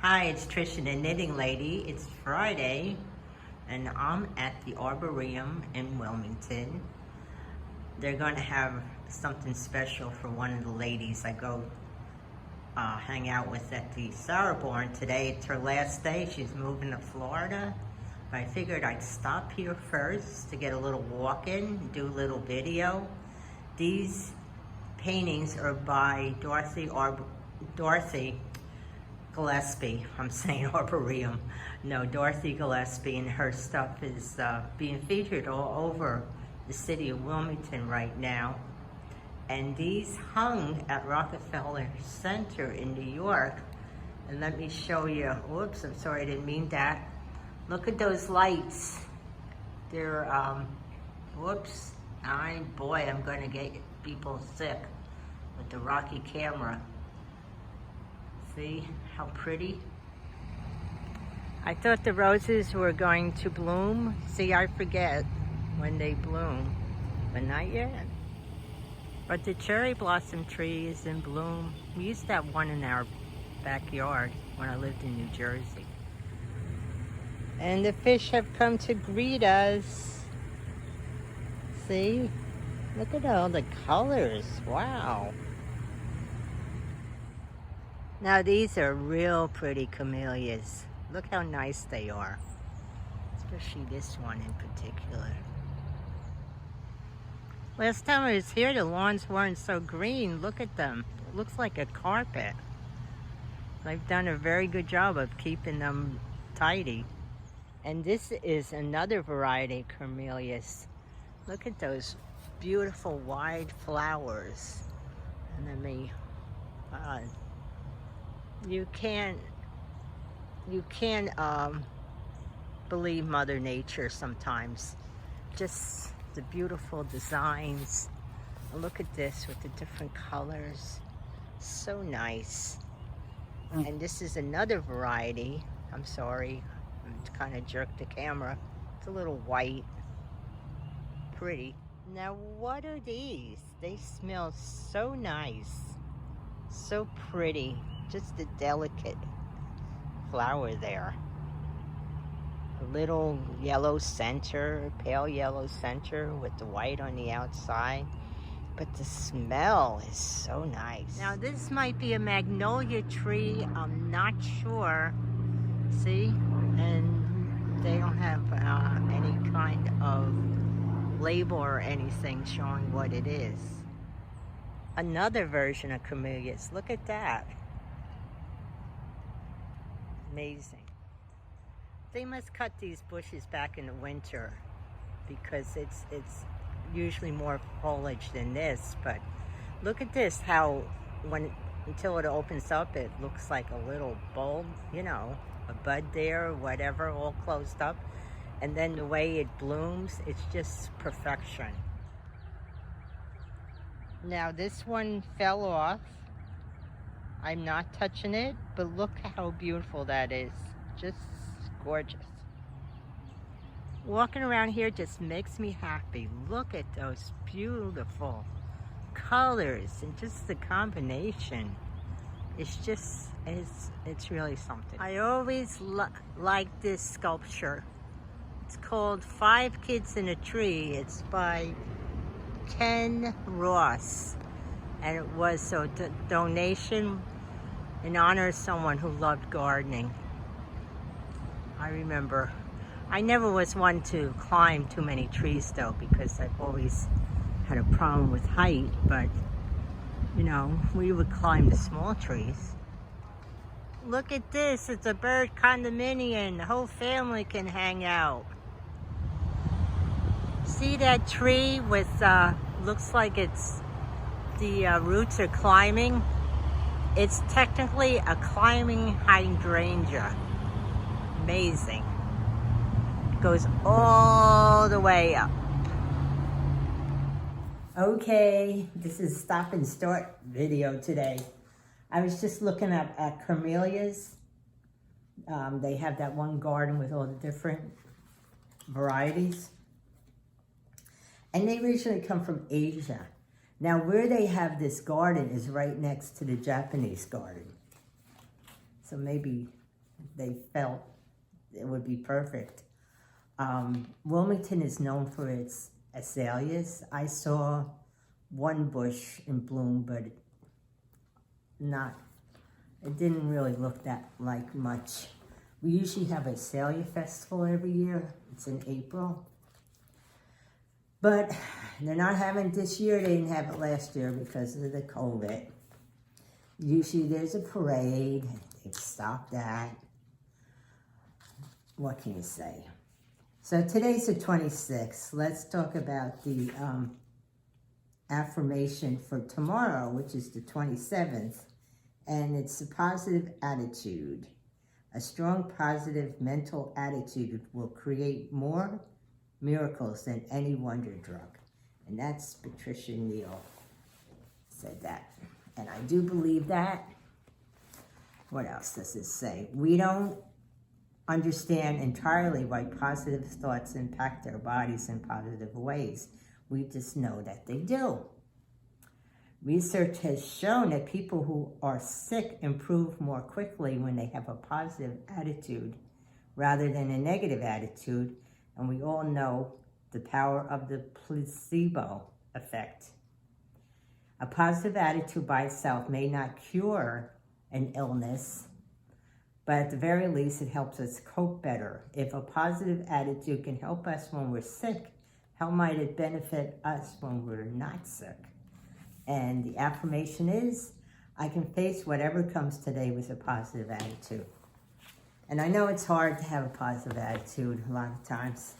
Hi, it's Tricia, the Knitting Lady. It's Friday, and I'm at the Arboretum in Wilmington. They're going to have something special for one of the ladies I go hang out with at the Sourborn today. It's her last day. She's moving to Florida. But I figured I'd stop here first to get a little walk in, do a little video. These paintings are by Dorothy Gillespie. I'm saying Arboretum. No, Dorothy Gillespie, and her stuff is being featured all over the city of Wilmington right now. And these hung at Rockefeller Center in New York. And let me show you. Whoops, I'm sorry, I didn't mean that. Look at those lights. They're, whoops. Boy, I'm going to get people sick with the rocky camera. See how pretty? I thought the roses were going to bloom. See, I forget when they bloom, but not yet. But the cherry blossom tree is in bloom. We used to have one in our backyard when I lived in New Jersey. And the fish have come to greet us. See? Look at all the colors. Wow. Now these are real pretty camellias. Look how nice they are. Especially this one in particular. Last time I was here, the lawns weren't so green. Look at them. It looks like a carpet. They've done a very good job of keeping them tidy. And this is another variety of camellias. Look at those beautiful wide flowers. And let me, you can't believe Mother Nature sometimes. Just the beautiful designs. And look at this with the different colors. So nice. And this is another variety. I'm sorry, I kind of jerked the camera. It's a little white. Pretty. Now what are these? They smell so nice. So pretty. Just a delicate flower there. A little yellow center, pale yellow center with the white on the outside. But the smell is so nice. Now this might be a magnolia tree. I'm not sure. See? And they don't have any kind of label or anything showing what it is. Another version of camellias. Look at that. Amazing. They must cut these bushes back in the winter because it's usually more foliage than this. But look at this, how until it opens up, it looks like a little bulb, you know, a bud there or whatever, all closed up. And then the way it blooms, it's just perfection. Now this one fell off. I'm not touching it, but look how beautiful that is. Just gorgeous. Walking around here just makes me happy. Look at those beautiful colors and just the combination. It's just, it's really something. I always like this sculpture. It's called 5 Kids in a Tree. It's by Ken Ross. And it was a donation in honor of someone who loved gardening. I remember. I never was one to climb too many trees though, because I've always had a problem with height, but you know, we would climb the small trees. Look at this, it's a bird condominium. The whole family can hang out. See that tree with, looks like it's, the roots are climbing? It's technically a climbing hydrangea. Amazing. It goes all the way up. Okay, this is stop and start video today. I was just looking at camellias. They have that one garden with all the different varieties. And they originally come from Asia. Now where they have this garden is right next to the Japanese garden. So maybe they felt it would be perfect. Wilmington is known for its azaleas. I saw one bush in bloom, but it didn't really look that like much. We usually have a azalea festival every year. It's in April. But they're not having it this year. They didn't have it last year because of the COVID. Usually there's a parade. They've stopped that. What can you say? So today's the 26th. Let's talk about the affirmation for tomorrow, which is the 27th. And it's a positive attitude. A strong positive mental attitude will create more miracles than any wonder drug. And that's Patricia Neal said that. And I do believe that. What else does it say? We don't understand entirely why positive thoughts impact our bodies in positive ways. We just know that they do. Research has shown that people who are sick improve more quickly when they have a positive attitude rather than a negative attitude. And we all know the power of the placebo effect. A positive attitude by itself may not cure an illness, but at the very least, it helps us cope better. If a positive attitude can help us when we're sick, how might it benefit us when we're not sick? And the affirmation is, I can face whatever comes today with a positive attitude. And I know it's hard to have a positive attitude a lot of times.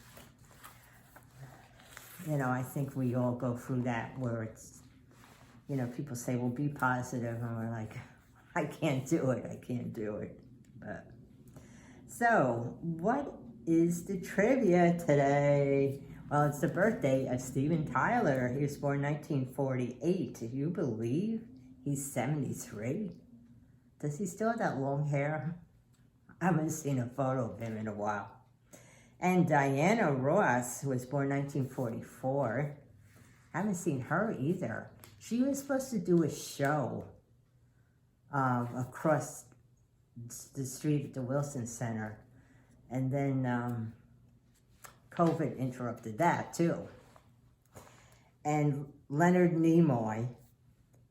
You know, I think we all go through that where it's, you know, people say, well, be positive. And we're like, I can't do it. I can't do it. But so, what is the trivia today? Well, it's the birthday of Steven Tyler. He was born 1948. Do you believe he's 73? Does he still have that long hair? I haven't seen a photo of him in a while. And Diana Ross was born 1944. I haven't seen her either. She was supposed to do a show across the street at the Wilson Center. And then COVID interrupted that too. And Leonard Nimoy,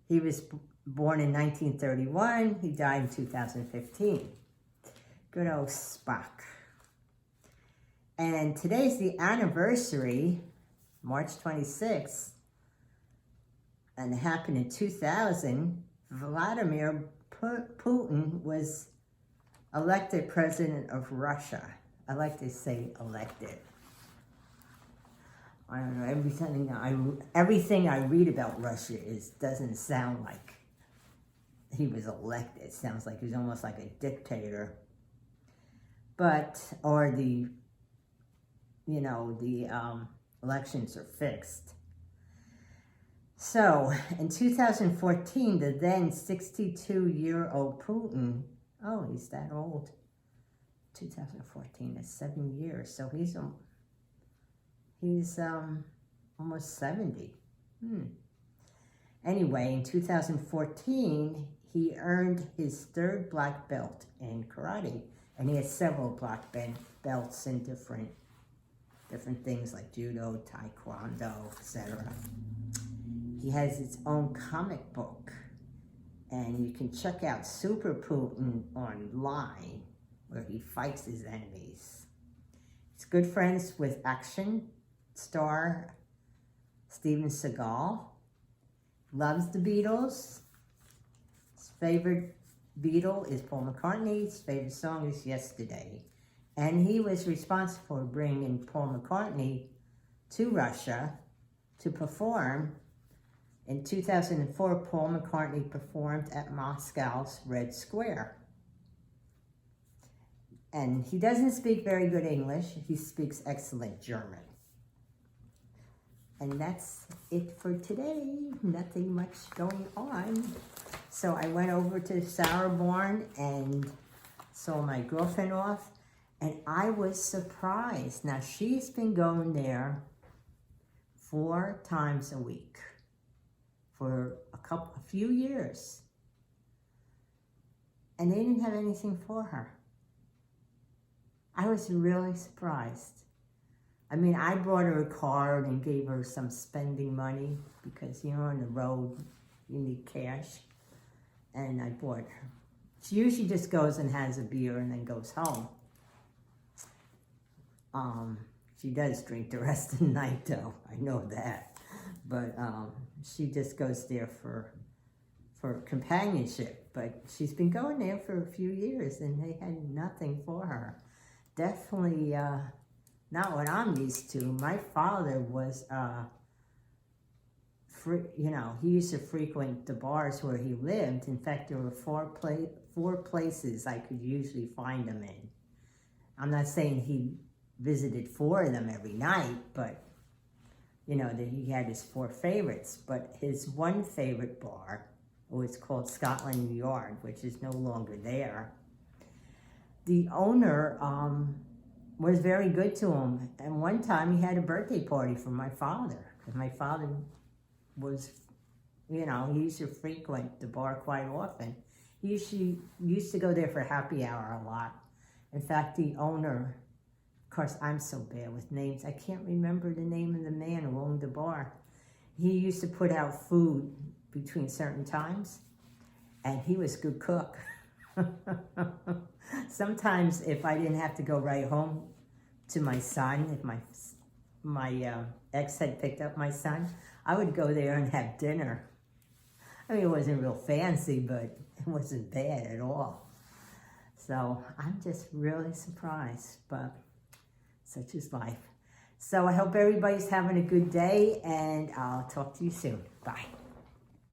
he was born in 1931. He died in 2015. Good old Spock. And today's the anniversary, March 26th, and it happened in 2000. Vladimir Putin was elected president of Russia. I like to say elected. I don't know, everything I read about Russia doesn't sound like he was elected. It sounds like he's almost like a dictator. But, or the elections are fixed. So, in 2014, the then 62-year-old Putin, oh, he's that old. 2014, that's 7 years. So he's almost 70. Anyway, in 2014, he earned his third black belt in karate, and he has several black belts in different things like judo, taekwondo, etc. He has his own comic book, and you can check out Super Putin online, where he fights his enemies. He's good friends with action star Steven Seagal. Loves the Beatles. His favorite Beatle is Paul McCartney. His favorite song is Yesterday. And he was responsible for bringing Paul McCartney to Russia to perform. In 2004, Paul McCartney performed at Moscow's Red Square. And he doesn't speak very good English. He speaks excellent German. And that's it for today. Nothing much going on. So I went over to Sauerborn and saw my girlfriend off. And I was surprised. Now, she's been going there 4 times a week for a few years. And they didn't have anything for her. I was really surprised. I mean, I brought her a card and gave her some spending money because, you know, on the road, you need cash. And I bought her. She usually just goes and has a beer and then goes home. She does drink the rest of the night, though. I know that. But she just goes there for companionship. But she's been going there for a few years, and they had nothing for her. Definitely not what I'm used to. My father was, you know, he used to frequent the bars where he lived. In fact, there were four places I could usually find him in. I'm not saying he visited 4 of them every night, but, you know, that he had his 4 favorites. But his one favorite bar was called Scotland Yard, which is no longer there. The owner was very good to him. And one time he had a birthday party for my father. Because my father was, you know, he used to frequent the bar quite often. He used to go there for happy hour a lot. In fact, the owner, of course, I'm so bad with names. I can't remember the name of the man who owned the bar. He used to put out food between certain times, and he was a good cook. Sometimes if I didn't have to go right home to my son, if my ex had picked up my son, I would go there and have dinner. I mean, it wasn't real fancy, but it wasn't bad at all. So I'm just really surprised, but such is life. So I hope everybody's having a good day, and I'll talk to you soon. Bye.